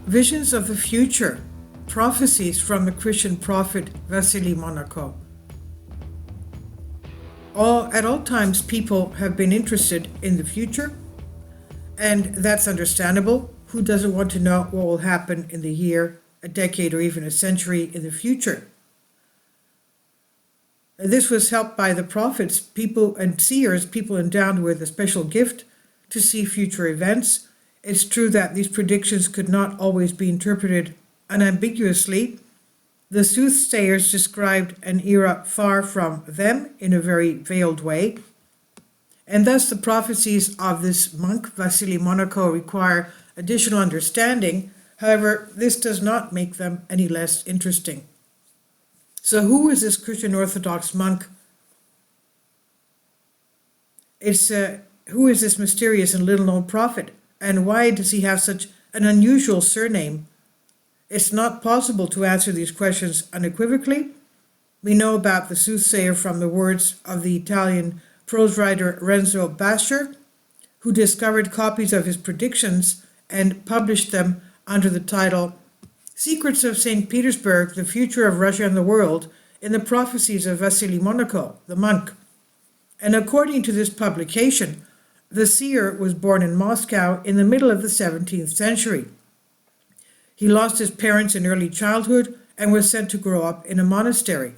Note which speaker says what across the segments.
Speaker 1: Visions of the future, prophecies from the Christian prophet Vasily Monaco. At all times, people have been interested in the future, and that's understandable. Who doesn't want to know what will happen in the year, a decade, or even a century in the future? This was helped by the prophets, people and seers, people endowed with a special gift to see future events. It's true that these predictions could not always be interpreted unambiguously. The soothsayers described an era far from them in a very veiled way. And thus the prophecies of this monk, Vasily Monaco, require additional understanding. However, this does not make them any less interesting. So who is this Christian Orthodox monk? Who is this mysterious and little-known prophet? And why does he have such an unusual surname? It's not possible to answer these questions unequivocally. We know about the soothsayer from the words of the Italian prose writer Renzo Bascher, who discovered copies of his predictions and published them under the title Secrets of St. Petersburg, the Future of Russia and the World, in the Prophecies of Vasily Monaco, the monk. And according to this publication, the seer was born in Moscow in the middle of the 17th century. He lost his parents in early childhood and was sent to grow up in a monastery.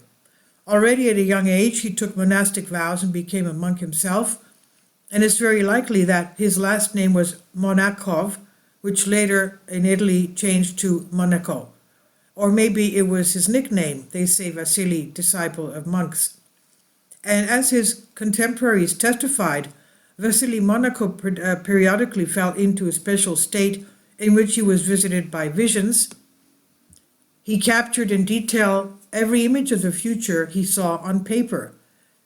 Speaker 1: Already at a young age, he took monastic vows and became a monk himself, and it's very likely that his last name was Monakov, which later in Italy changed to Monaco. Or maybe it was his nickname, they say Vasily, disciple of monks. And as his contemporaries testified, Vasily Monaco periodically fell into a special state in which he was visited by visions. He captured in detail every image of the future he saw on paper.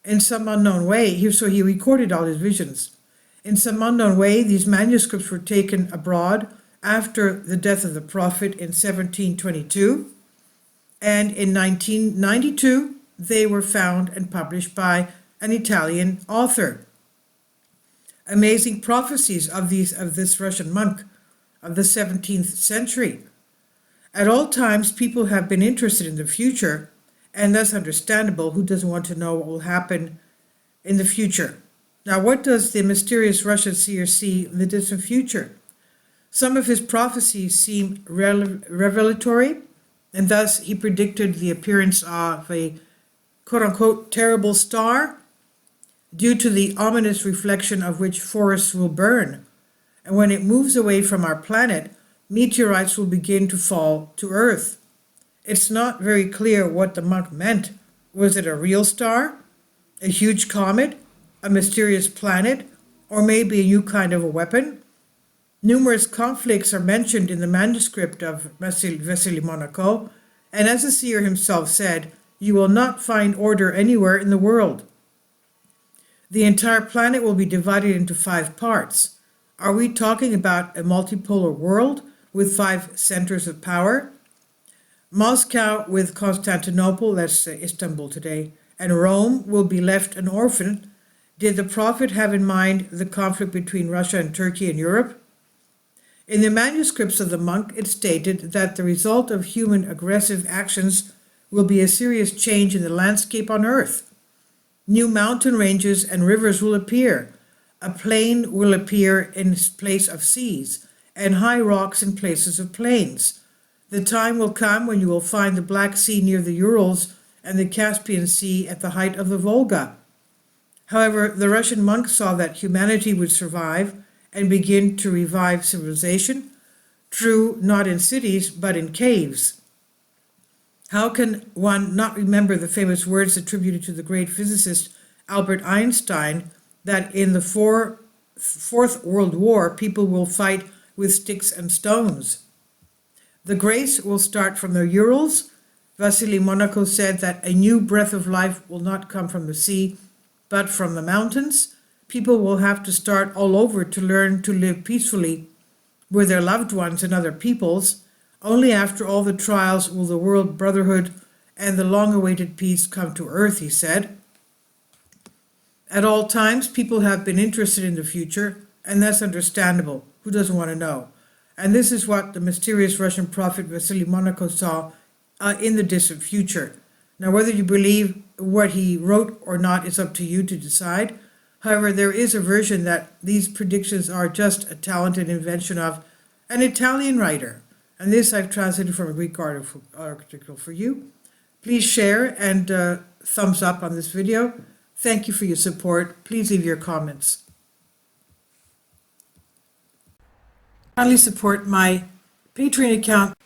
Speaker 1: In some unknown way, he recorded all his visions. In some unknown way, these manuscripts were taken abroad after the death of the prophet in 1722, and in 1992 they were found and published by an Italian author. Amazing prophecies of this Russian monk of the 17th century. At all times, people have been interested in the future, and that's understandable. Who doesn't want to know what will happen in the future? Now, what does the mysterious Russian seer see in the distant future? Some of his prophecies seem revelatory, and thus he predicted the appearance of a quote-unquote terrible star, due to the ominous reflection of which forests will burn. And when it moves away from our planet, meteorites will begin to fall to Earth. It's not very clear what the monk meant. Was it a real star, a huge comet, a mysterious planet, or maybe a new kind of a weapon? Numerous conflicts are mentioned in the manuscript of Vasily Monaco, and as the seer himself said, you will not find order anywhere in the world. The entire planet will be divided into 5 parts. Are we talking about a multipolar world with 5 centers of power? Moscow with Constantinople, that's Istanbul today, and Rome will be left an orphan. Did the prophet have in mind the conflict between Russia and Turkey and Europe? In the manuscripts of the monk, it stated that the result of human aggressive actions will be a serious change in the landscape on Earth. New mountain ranges and rivers will appear. A plain will appear in place of seas, and high rocks in places of plains. The time will come when you will find the Black Sea near the Urals and the Caspian Sea at the height of the Volga. However, the Russian monk saw that humanity would survive and begin to revive civilization, true not in cities but in caves. How can one not remember the famous words attributed to the great physicist Albert Einstein that in the Fourth World War people will fight with sticks and stones? The grace will start from the Urals. Vasily Monaco said that a new breath of life will not come from the sea, but from the mountains. People will have to start all over to learn to live peacefully with their loved ones and other peoples. Only after all the trials will the world brotherhood and the long-awaited peace come to earth, he said. At all times, people have been interested in the future, and that's understandable. Who doesn't want to know? And this is what the mysterious Russian prophet Vasily Monaco saw in the distant future. Now, whether you believe what he wrote or not is up to you to decide. However, there is a version that these predictions are just a talented invention of an Italian writer. And this I've translated from a Greek article for you. Please share and thumbs up on this video. Thank you for your support. Please leave your comments. Kindly support my Patreon account.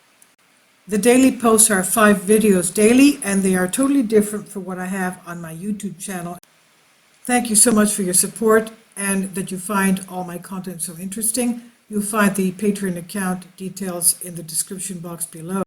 Speaker 1: The daily posts are 5 videos daily, and they are totally different from what I have on my YouTube channel. Thank you so much for your support and that you find all my content so interesting. You'll find the Patreon account details in the description box below.